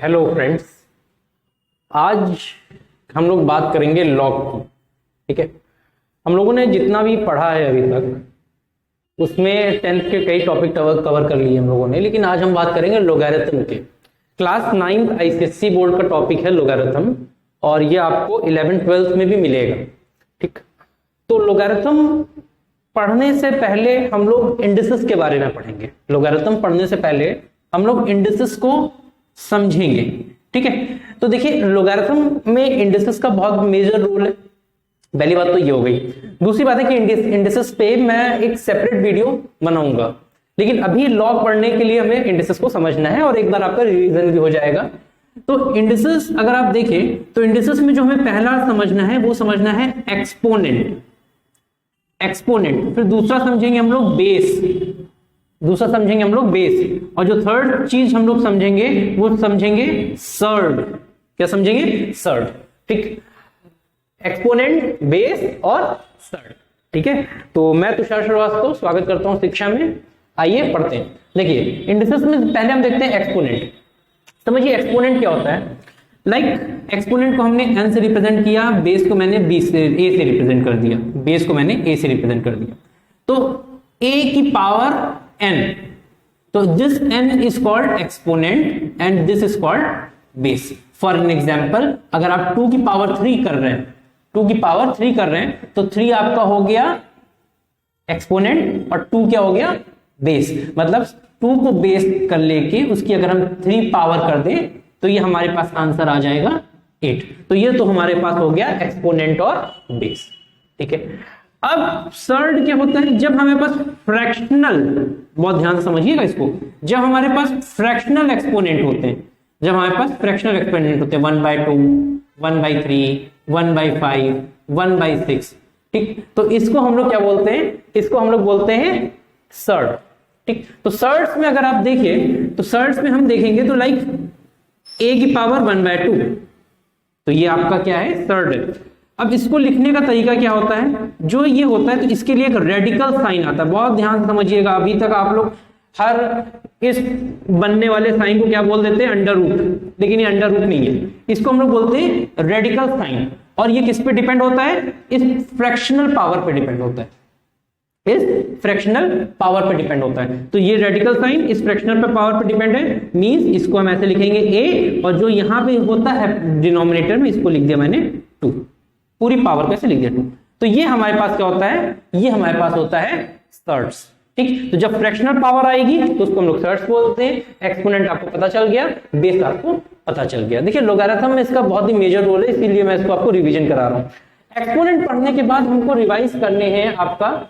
Hello friends, आज हम लोग बात करेंगे लॉग की। ठीक है, हम लोगों ने जितना भी पढ़ा है अभी तक उसमें 10th के कई टॉपिक कवर कर लिए हम लोगों ने, लेकिन आज हम बात करेंगे लोगैरिथम के। क्लास 9th आईसीएसई बोर्ड का टॉपिक है लोगैरिथम और ये आपको 11th 12th में भी मिलेगा। ठीक, तो लोगैरिथम पढ़ने से पहले हम लोग इंडिसेस के बारे में पढ़ेंगे। लोगैरिथम पढ़ने से पहले हम लोग इंडिसेस को समझेंगे। ठीक है, तो देखिए लोगैरिथम में इंडिसेस का बहुत मेजर रोल है। पहली बात तो ये हो गई। दूसरी बात है कि इंडिसेस पे मैं एक सेपरेट वीडियो बनाऊंगा, लेकिन अभी लॉग पढ़ने के लिए हमें इंडिसेस को समझना है और एक बार आपका रिवीजन भी हो जाएगा। तो इंडिसेस अगर आप देखें तो इंडिसेस में जो हमें पहला समझना है वो समझना है एक्सपोनेंट। फिर दूसरा समझेंगे हम लोग बेस, और जो थर्ड चीज हम लोग समझेंगे वो समझेंगे सर्ड। क्या समझेंगे? सर्ड। ठीक, एक्सपोनेंट, बेस और सर्ड। ठीक है, तो मैं तुषार श्रीवास्तव स्वागत करता हूं शिक्षा में। आइए पढ़ते हैं। देखिए इंडिसेस में पहले हम देखते हैं एक्सपोनेंट। समझिए एक्सपोनेंट क्या होता है। एक्सपोनेंट को हमने n से रिप्रेजेंट किया, बेस को मैंने a से रिप्रेजेंट कर दिया। तो a की पावर n, तो this n is called exponent and this is called base. For an example, अगर आप 2 की पावर 3 कर रहे हैं तो 3 आपका हो गया एक्सपोनेंट और 2 क्या हो गया? बेस। मतलब 2 को बेस कर लेके उसकी अगर हम 3 पावर कर दें तो ये हमारे पास आंसर आ जाएगा 8। तो ये तो हमारे पास हो गया एक्सपोनेंट और बेस। ठीक है, अब सर्ड क्या होता है? जब हमारे पास फ्रैक्शनल, बहुत ध्यान से समझिएगा इसको, जब हमारे पास फ्रैक्शनल एक्सपोनेंट होते हैं 1/2, 1/3, 1/5, 1/6। ठीक, तो इसको हम लोग क्या बोलते हैं? इसको हम लोग बोलते हैं सर्ड। ठीक, तो सर्ड्स में अगर आप देखें तो सर्ड्स में हम देखेंगे तो लाइक a की पावर 1/2, तो ये आपका क्या है? सर्ड है। अब इसको लिखने का तरीका क्या होता है? जो ये होता है तो इसके लिए एक रेडिकल साइन आता है। बहुत ध्यान से समझिएगा। अभी तक आप लोग हर इस बनने वाले साइन को क्या बोल देते हैं? अंडर रूट, लेकिन ये अंडर रूट नहीं है, इसको हम लोग बोलते हैं रेडिकल साइन। और ये किस पे डिपेंड होता है? इस फ्रैक्शनल पावर पे डिपेंड होता है। तो ये रेडिकल साइन इस फ्रैक्शनल पे पावर पे डिपेंड है, मींस इसको हम ऐसे लिखेंगे a, और जो यहां पे होता है डिनोमिनेटर में इसको लिख दिया मैंने 2, पूरी पावर कैसे लिख दिया 2। तो ये हमारे पास क्या होता है? ये हमारे पास होता है सर्ड्स। ठीक, तो जब फ्रैक्शनल पावर आएगी तो उसको हम लोग सर्ड्स बोलते हैं। एक्सपोनेंट आपको पता चल गया, बेस आपको पता चल गया। देखिए लोगैरिथम में इसका बहुत ही मेजर रोल है, इसीलिए मैं इसको आपको रिवीजन करा रहा हूं। एक्सपोनेंट पढ़ने के बाद हमको रिवाइज करने हैं आपका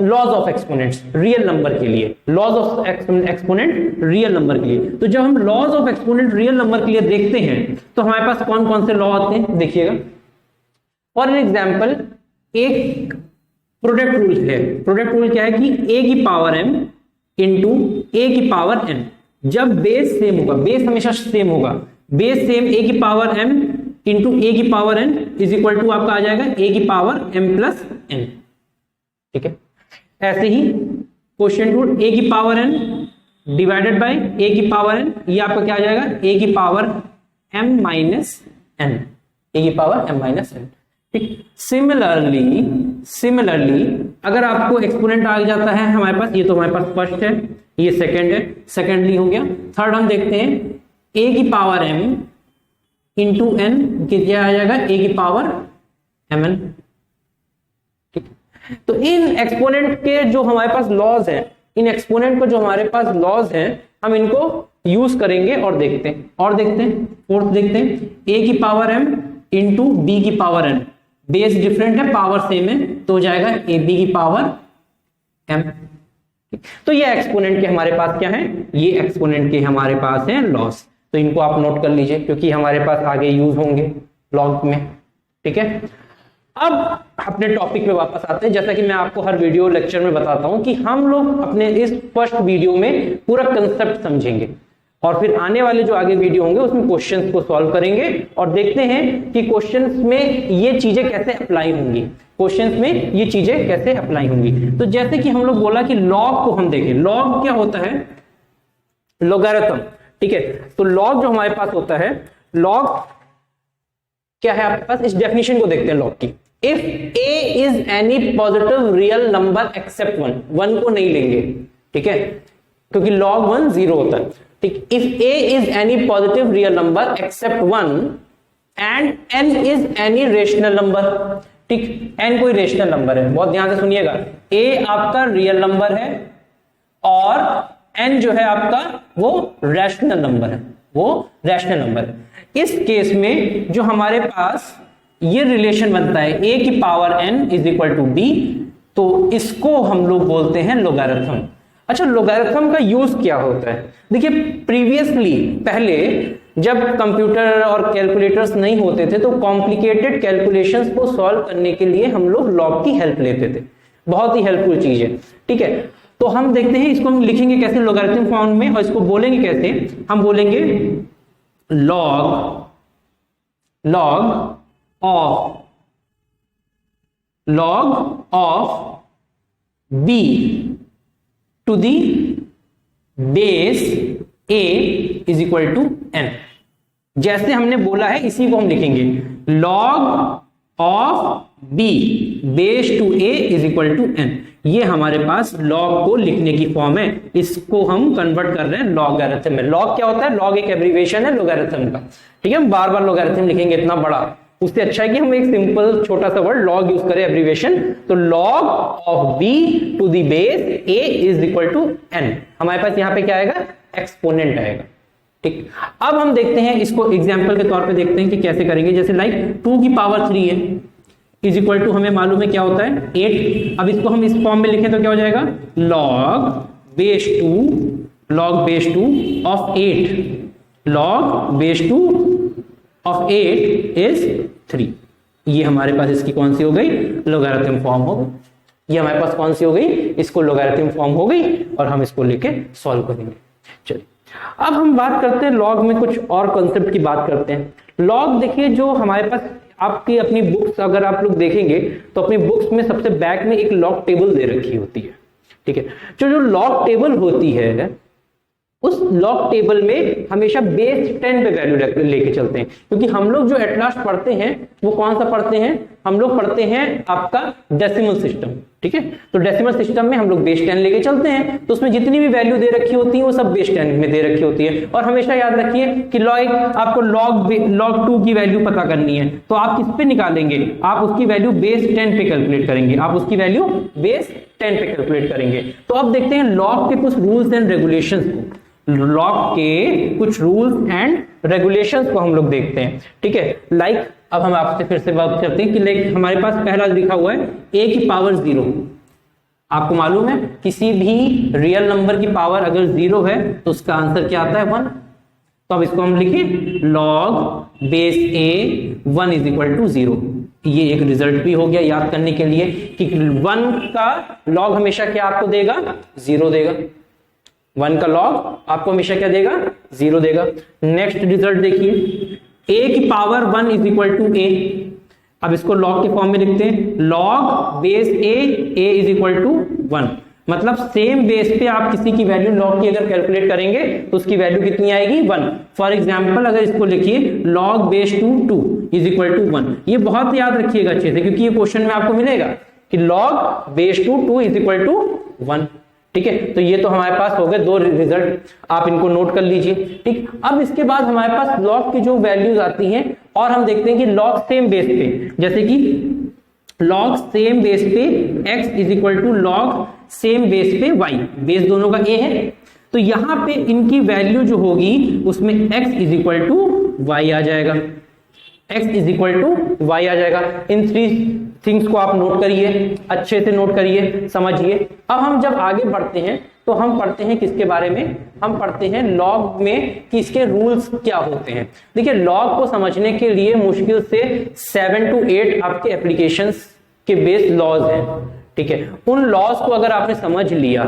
laws of exponents real number के लिए। Laws of exponent real number के लिए, तो जब हम laws of exponent real number के लिए देखते हैं तो हमारे पास कौन कौन से लॉ आते हैं देखिएगा। फॉर एन एग्जाम्पल, एक प्रोडक्ट रूल है। प्रोडक्ट रूल क्या है कि a की पावर m इंटू a की पावर n, जब बेस सेम होगा, बेस हमेशा सेम होगा, बेस सेम a की पावर m इंटू a की power n is equal to आपका आ जाएगा a की पावर m प्लस n। ठीक है, ऐसे ही क्वोशिएंट रूल, a की power n divided by a की पावर n, ये आपका क्या आ जाएगा? a की power m minus n, a की पावर m माइनस n। ठीक, सिमिलरली अगर आपको एक्सपोनेंट आ जाता है हमारे पास, ये तो हमारे पास फर्स्ट है, ये सेकंड है, सेकेंडली हो गया। थर्ड हम देखते हैं a की पावर m इंटू n, क्या आ जाएगा? a की पावर mn। ठीक, तो इन एक्सपोनेंट के जो हमारे पास लॉज हैं, हम इनको यूज करेंगे और देखते हैं। फोर्थ देखते हैं a की पावर m इंटू b की पावर n, बेस डिफरेंट है, पावर सेम है, तो हो जाएगा a b की पावर m। तो ये एक्सपोनेंट के हमारे पास क्या है? ये एक्सपोनेंट के हमारे पास है लॉज। तो इनको आप नोट कर लीजिए क्योंकि हमारे पास आगे यूज होंगे लॉग में। ठीक है, अब अपने टॉपिक पे वापस आते हैं। जैसा कि मैं आपको हर वीडियो लेक्चर में बताता हूं कि हम लोग अपने इस फर्स्ट वीडियो में पूरा कंसेप्ट समझेंगे और फिर आने वाले जो आगे वीडियो होंगे उसमें क्वेश्चंस को सॉल्व करेंगे और देखते हैं कि क्वेश्चंस में ये चीजें कैसे अप्लाई होंगी। तो जैसे कि हम लोग बोला कि लॉग को हम देखें। लॉग क्या होता है? लोगैरिथम। ठीक है। तो लॉग जो हमारे पास होता है, लॉग क्या है आपके पास, इस डेफिनेशन को देखते हैं लॉग की। If a is any positive real number except 1, 1 को नहीं लेंगे, ठीक है, क्योंकि log 1 0 होता है, ठीक। If a is any positive real number except 1 and n is any rational number, ठीक, n कोई रेशनल नंबर है, बहुत ध्यान से सुनिएगा, a आपका रियल नंबर है और n जो है आपका वो रैशनल नंबर है, वो रैशनल नंबर है। इस केस में जो हमारे पास ये रिलेशन बनता है a की power n is equal to b, तो इसको हम लोग बोलते हैं लोगारिथम। अच्छा, लोगारिथम का यूज क्या होता है? देखिए, प्रीवियसली पहले जब कंप्यूटर और कैलकुलेटर्स नहीं होते थे तो कॉम्प्लिकेटेड कैलकुलेशंस को सॉल्व करने के लिए हम लोग लॉग की हेल्प लेते थे, बहुत ही हेल्पफुल चीज है, ठीक है। तो हम देखते हैं इसको हम लिखेंगे कैसे लोगारिथम फॉर्म में, और इसको बोलेंगे कैसे, हम बोलेंगे log of b to the base a is equal to n। जैसे हमने बोला है इसी को हम लिखेंगे, log of b base to a is equal to n। ये हमारे पास log को लिखने की फॉर्म है, इसको हम कन्वर्ट कर रहे हैं लॉगरिथम में। log क्या होता है? log एक एब्रिविएशन है लोगारिथम का, ठीक है। हम बार बार लोगारिथम लिखेंगे इतना बड़ा, उससे अच्छा है कि हम एक सिंपल छोटा सा वर्ड log यूज करें एब्रिविएशन। तो log of b to the base a is equal to n, हमारे पास यहाँ पे क्या आएगा? एक्सपोनेंट आएगा, ठीक। अब हम देखते हैं इसको एग्जाम्पल के तौर पे देखते हैं कि कैसे करेंगे। जैसे लाइक 2 की पावर 3 है इज इक्वल टू, हमें मालूम है क्या होता है 8। अब इसको हम इस फॉर्म में लिखें तो क्या हो जाएगा? log base 2 of 8, log base 2 of 8 is 3। ये हमारे पास इसकी कौन सी हो गई? लोगारिथम फॉर्म हो गई। ये हमारे पास कौन सी हो गई? इसको लोगारिथम फॉर्म हो गई, और हम इसको लेके सॉल्व करेंगे। चलिए, अब हम बात करते हैं लॉग में कुछ और कॉन्सेप्ट की बात करते हैं। लॉग देखिए, जो हमारे पास आपकी अपनी बुक्स अगर आप लोग देखेंगे तो अपनी बुक्स में सबसे बैक में एक लॉग टेबल दे रखी होती है, ठीक है। जो लॉग टेबल होती है, उस लॉग टेबल में हमेशा बेस 10 पे वैल्यू लेके चलते हैं, क्योंकि हम लोग जो एट लास्ट पढ़ते हैं वो कौन सा पढ़ते हैं? हम लोग पढ़ते हैं आपका डेसिमल सिस्टम, ठीक है। तो डेसिमल सिस्टम में हम लोग बेस 10 लेके चलते हैं, तो उसमें जितनी भी वैल्यू दे रखी होती है वो सब बेस 10 में दे रखी होती है। और हमेशा याद रखिए कि आपको log 2 की वैल्यू पता करनी है, तो आप किस पे निकालेंगे? आप उसकी वैल्यू बेस 10 पे कैलकुलेट करेंगे, आप उसकी वैल्यू बेस 10 पे कैलकुलेट करेंगे। तो अब देखते हैं लॉग के कुछ रूल्स एंड रेगुलेशंस को, लॉग के कुछ रूल्स एंड रेगुलेशंस को हम लोग देखते हैं, ठीक है। लाइक अब हम आपसे फिर से बात करते हैं कि लाइक हमारे पास पहला लिखा हुआ है a की पावर 0। आपको मालूम है किसी भी रियल नंबर की पावर अगर 0 है तो उसका आंसर क्या आता है? 1। तो अब इसको हम लिखें log base a 1 is equal to 0। ये एक रिजल्ट भी हो गया याद करने के लिए कि 1 का log हमेशा क्या आपको देगा? 0 देगा। 1 का log आपको हमेशा क्या देगा? 0 देगा। नेक्स्ट रिजल्ट देखिए, a की power 1 is equal to a। अब इसको log के फॉर्म में लिखते हैं, log base a is equal to 1। मतलब सेम बेस पे आप किसी की वैल्यू log की अगर कैलकुलेट करेंगे तो उसकी वैल्यू कितनी आएगी? 1। फॉर एग्जाम्पल अगर इसको लिखिए log base 2 is equal to 1। ये बहुत याद रखिएगा अच्छे से, क्योंकि ये क्वेश्चन में आपको मिलेगा कि log base 2 is equal to 1, ठीक है। तो ये तो हमारे पास हो गए 2 रिजल्ट, आप इनको नोट कर लीजिए, ठीक। अब इसके बाद हमारे पास log की जो वैल्यूज आती हैं और हम देखते हैं कि log सेम बेस पे, जैसे कि log सेम बेस पे x is equal to log same base पे y, बेस दोनों का a है, तो यहां पे इनकी वैल्यू जो होगी उसमें x is equal to y आ जाएगा, x is equal to y आ जाएगा। इन 3 थिंग्स को आप नोट करिए, अच्छे से नोट करिए, समझिए। अब हम जब आगे बढ़ते हैं तो हम पढ़ते हैं किसके बारे में? हम पढ़ते हैं लॉग में कि इसके रूल्स क्या होते हैं। देखिए, लॉग को समझने के लिए मुश्किल से 7 to 8 आपके एप्लीकेशंस के बेस लॉज हैं, ठीक है। उन लॉज को अगर आपने समझ लिया,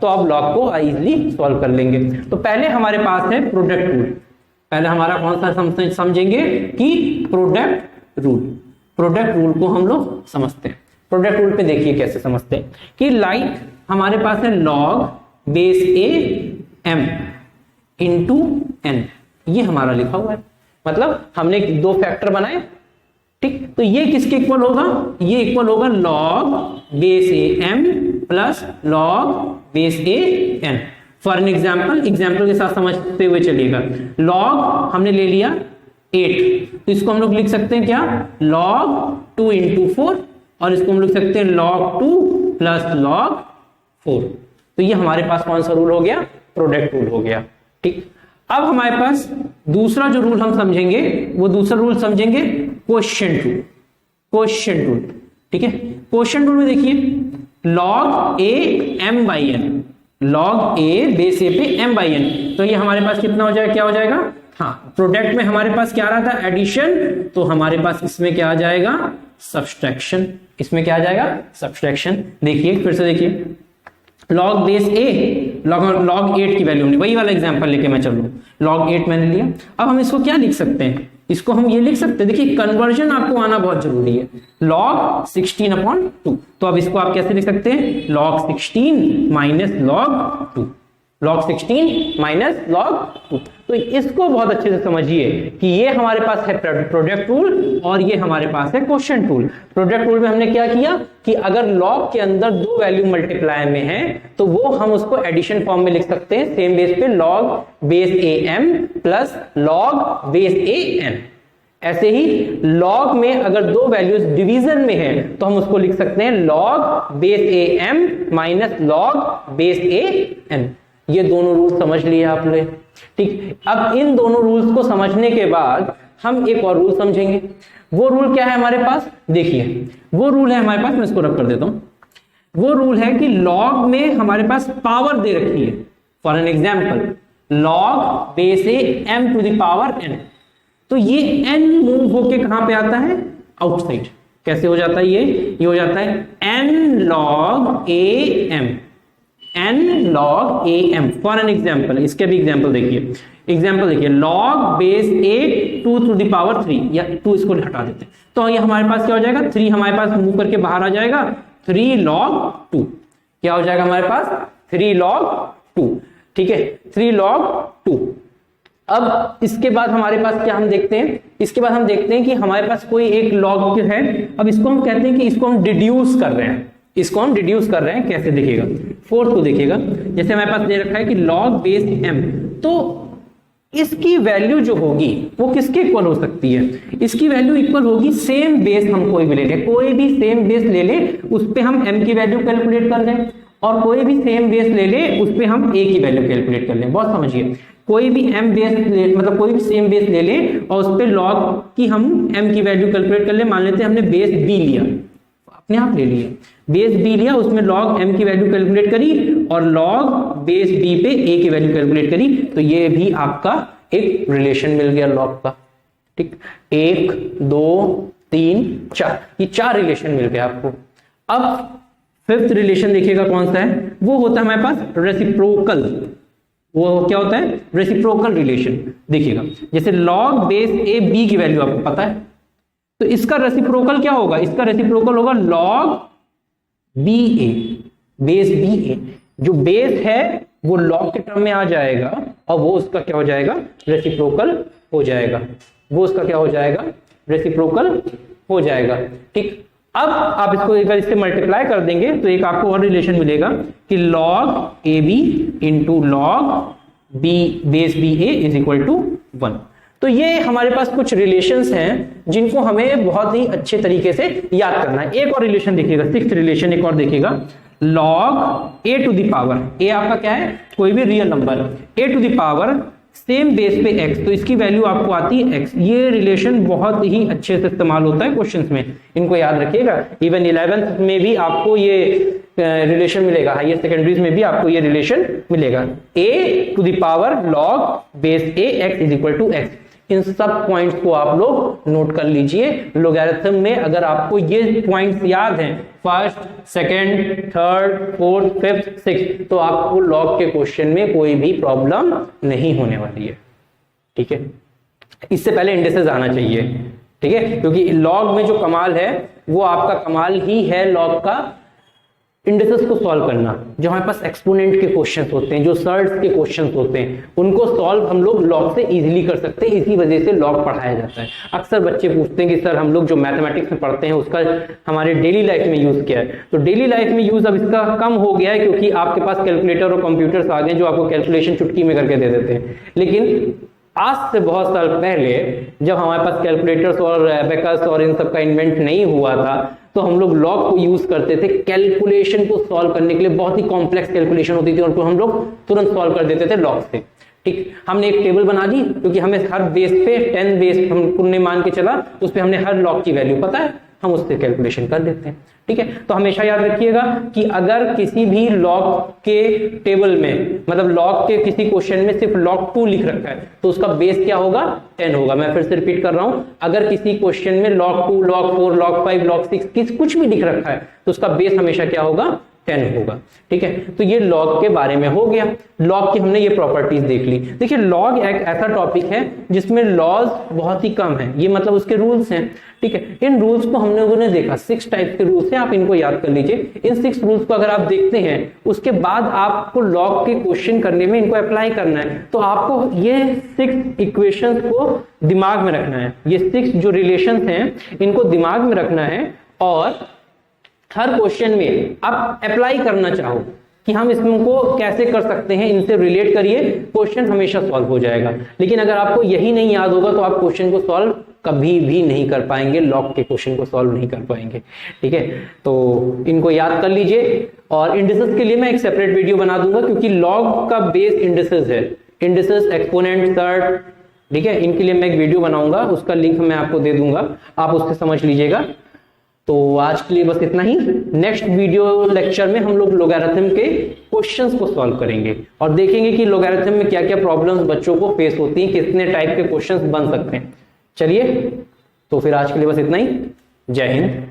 तो आप लॉग को इजीली सॉल्व कर लेंगे। तो पहले हमारे पास है प्रोडक्ट रूल। पहले हमारा कौन सा समझेंगे कि प्रोडक्ट रूल को हम लोग समझते हैं। प्रोडक्ट रूल पे देखिए कैसे समझते हैं कि लाइक हमारे पास है log base a m into n, ये हमारा लिखा हुआ है। मतलब हमने दो फैक्टर बनाए, ठीक। तो ये किसके इक्वल होगा, ये इक्वल होगा log base A m plus log base A n। For an example के साथ समझते हुए चलिएगा। log हमने ले लिया 8, तो इसको हम लोग लिख सकते हैं क्या, log 2 इंटू 4, और इसको हम लिख सकते हैं log 2 प्लस log 4। तो ये हमारे पास कौन सा रूल हो गया, प्रोडक्ट रूल हो गया, ठीक। अब हमारे पास दूसरा जो रूल हम समझेंगे, वो दूसरा रूल समझेंगे क्वोशिएंट रूल। क्वोशिएंट रूल, ठीक है। क्वोशिएंट रूल में देखिए log a m by n, log a base a पे m बाई n, तो ये हमारे पास कितना हो जाएगा, क्या हो जाएगा, हाँ प्रोडक्ट में हमारे पास क्या आ रहा था, एडिशन, तो हमारे पास इसमें क्या आ जाएगा, सब्सट्रैक्शन। इसमें क्या आ जाएगा, सब्सट्रैक्शन। देखिए फिर से देखिए, log बेस a, log 8 की वैल्यू, वही वाला एग्जांपल लेके मैं चल रहा हूं, log 8 मैंने लिया। अब हम इसको क्या लिख सकते हैं, इसको हम ये लिख सकते हैं, देखिए कन्वर्जन आपको आना बहुत जरूरी है, log 16/2। तो अब इसको आप कैसे लिख सकते हैं, log 16 minus log 2, log 16 minus log 2। तो इसको बहुत अच्छे से समझिए कि ये हमारे पास है प्रोडक्ट रूल और ये हमारे पास है क्वोशिएंट रूल। प्रोडक्ट रूल में हमने क्या किया कि अगर log के अंदर दो वैल्यू मल्टीप्लाई में है तो वो हम उसको एडिशन फॉर्म में लिख सकते हैं, सेम बेस पे log base A m plus log base A n। ऐसे ही log में अगर दो वैल्यूज डिवीजन में है तो हम उसको लिख सकते हैं log base A m minus log base A n। ये दोनों रूल समझ लिए आपने, ठीक। अब इन दोनों रूल्स को समझने के बाद हम एक और रूल समझेंगे। वो रूल क्या है हमारे पास, देखिए वो रूल है हमारे पास, मैं इसको रख कर देता हूं। वो रूल है कि log में हमारे पास पावर दे रखी है, for an example log base A m to the power n। तो ये n मूव होके कहां पे आता है, आउटसाइड। कैसे हो जाता है ये हो जाता है n log a m, n log a m। For an example, इसके भी एग्जाम्पल देखिए log base A 2 to the power 3, या 2 इसको हटा देते हैं, तो ये हमारे पास क्या हो जाएगा, 3 हमारे पास मूव करके बाहर आ जाएगा, 3 log 2 क्या हो जाएगा हमारे पास, 3 log 2, ठीक है, 3 log 2। अब इसके बाद हमारे पास क्या हम देखते हैं, इसके बाद हम देखते हैं कि हमारे पास कोई एक log है। अब इसको हम कहते हैं कि इसको हम डिड्यूस कर रहे हैं, इसको हम डिड्यूस कर रहे हैं। कैसे दिखेगा, फोर्थ को देखिएगा, जैसे हमारे पास दे रखा है कि log बेस m, तो इसकी वैल्यू जो होगी वो किसके इक्वल हो सकती है, इसकी वैल्यू इक्वल होगी सेम बेस, हम कोई भी ले लें, कोई भी सेम बेस ले ले उस पे हम m की वैल्यू कैलकुलेट कर लें, और कोई भी सेम बेस ले ले उस पे हम a की वैल्यू कैलकुलेट कर लें। बहुत समझिए, कोई भी m बेस मतलब कोई भी सेम बेस ले ले और उस पे log की हम m की वैल्यू कैलकुलेट कर ले। मान लेते हैं हमने बेस b लिया, अपने आप ले लिए, बेस b लिया, उसमें log m की वैल्यू कैलकुलेट करी और log बेस b पे a की वैल्यू कैलकुलेट करी, तो ये भी आपका एक रिलेशन मिल गया log का, ठीक। 1 2 3 4, ये 4 रिलेशन मिल गया आपको। अब फिफ्थ रिलेशन देखिएगा कौन सा है, वो होता है हमारे पास रेसिप्रोकल। वो क्या होता है, रेसिप्रोकल रिलेशन। देखिएगा जैसे log बेस a b की वैल्यू आपको पता है, तो इसका रेसिप्रोकल क्या होगा, इसका रेसिप्रोकल होगा log बी ए, बेस बी ए। जो बेस है वो log के टर्म में आ जाएगा और वो उसका क्या हो जाएगा, रेसिप्रोकल हो जाएगा, वो उसका क्या हो जाएगा, रेसिप्रोकल हो जाएगा, ठीक। अब आप इसको अगर इससे मल्टीप्लाई कर देंगे तो एक आपको और रिलेशन मिलेगा कि log A B into log B base B A is equal to 1। तो ये हमारे पास कुछ रिलेशंस हैं जिनको हमें बहुत ही अच्छे तरीके से याद करना है। एक और रिलेशन देखिएगा, सिक्स्थ रिलेशन एक और देखिएगा, log a to the power, a आपका क्या है, कोई भी real number, a to the power same base पे x, तो इसकी वैल्यू आपको आती है x। ये रिलेशन बहुत ही अच्छे से इस्तेमाल होता है क्वेश्चंस में, इनको याद रखिएगा। इवन 11th में भी आपको ये रिलेशन मिलेगा, हायर सेकेंडरीज में भी आपको ये रिलेशन मिलेगा, a to the power log base a x is equal to x। इन सब पॉइंट्स को आप लोग नोट कर लीजिए। लोगैरिथम में अगर आपको ये पॉइंट्स याद हैं, first, second, third, fourth, fifth, sixth, तो आपको लॉग के क्वेश्चन में कोई भी प्रॉब्लम नहीं होने वाली है, ठीक है। इससे पहले इंडिसेस आना चाहिए, ठीक है, क्योंकि लॉग में जो कमाल है वो आपका कमाल ही है लॉग का इंडिसेस को सॉल्व करना, जो हमारे पास एक्सपोनेंट के क्वेश्चंस होते हैं, जो सर्ट्स के क्वेश्चंस होते हैं, उनको सॉल्व हम लोग लॉग से इजीली कर सकते हैं। इसी वजह से लॉग पढ़ाया जाता है। अक्सर बच्चे पूछते हैं कि सर हम लोग जो मैथमेटिक्स में पढ़ते हैं उसका हमारे डेली लाइफ में यूज क्या है। तो डेली लाइफ में यूज अब इसका कम हो गया है, क्योंकि आपके पास कैलकुलेटर और कंप्यूटर्स आ गए जो आपको कैलकुलेशन चुटकी में करके दे देते हैं। लेकिन आज से बहुत साल पहले जब हमारे पास कैलकुलेटर्स और एबेकस और इन सब का इन्वेंट नहीं हुआ था, तो हम लोग लॉग को यूज करते थे कैलकुलेशन को सॉल्व करने के लिए। बहुत ही कॉम्प्लेक्स कैलकुलेशन होती थी और हम लोग तुरंत सॉल्व कर देते थे लॉग से। ठीक, हमने एक टेबल बना दी, क्योंकि हमें हर बेस पे 10 बेस हमने मान के चला, उस पर हमने हर लॉग की वैल्यू पता है, हम उससे कैलकुलेशन कर देते हैं। ठीक है, तो हमेशा याद रखिएगा कि अगर किसी भी लॉग के टेबल में, मतलब लॉग के किसी क्वेश्चन में सिर्फ log 2 लिख रखा है, तो उसका बेस क्या होगा, 10 होगा। मैं फिर से रिपीट कर रहा हूं, अगर किसी क्वेश्चन में log 2, log 4, log 5, log 6 कुछ भी लिख रखा है, तो उसका बेस हमेशा क्या होगा, 10 होगा। ठीक है, तो ये लॉग के बारे में हो गया। लॉग की हमने ये प्रॉपर्टीज देख ली। देखिए, लॉग एक ऐसा टॉपिक है जिसमें लॉज बहुत ही कम है, ये मतलब उसके रूल्स हैं। ठीक है, इन रूल्स को हम लोगों ने देखा, 6 टाइप के रूल्स हैं, आप इनको याद कर लीजिए। इन 6 रूल्स को अगर आप देखते हैं, उसके बाद आपको लॉग के क्वेश्चन करने में इनको अप्लाई करना है, तो आपको ये 6 इक्वेशंस को दिमाग में रखना है। ये 6 जो रिलेशंस हैं इनको दिमाग में रखना है, और हर क्वेश्चन में आप अप्लाई करना चाहो कि हम इसको कैसे कर सकते हैं, इनसे रिलेट करिए, क्वेश्चन हमेशा सॉल्व हो जाएगा। लेकिन अगर आपको यही नहीं याद होगा तो आप क्वेश्चन को सॉल्व कभी भी नहीं कर पाएंगे, लॉग के क्वेश्चन को सॉल्व नहीं कर पाएंगे। ठीक है, तो इनको याद कर लीजिए। और इंडिसेस के लिए मैं एक सेपरेट वीडियो बना दूंगा, क्योंकि लॉग का बेस इंडिसेस है, इंडिसेस, एक्सपोनेंट, सर्ट। ठीक है, इनके लिए मैं एक वीडियो बनाऊंगा, उसका लिंक मैं आपको दे दूंगा, आप उससे समझ लीजिएगा। तो आज के लिए बस इतना ही। नेक्स्ट वीडियो लेक्चर में हम लोग लोगैरिथम के क्वेश्चंस को सॉल्व करेंगे और देखेंगे कि लोगैरिथम में क्या क्या प्रॉब्लम्स बच्चों को फेस होती हैं, कितने टाइप के क्वेश्चंस बन सकते हैं। चलिए, तो फिर आज के लिए बस इतना ही। जय हिंद।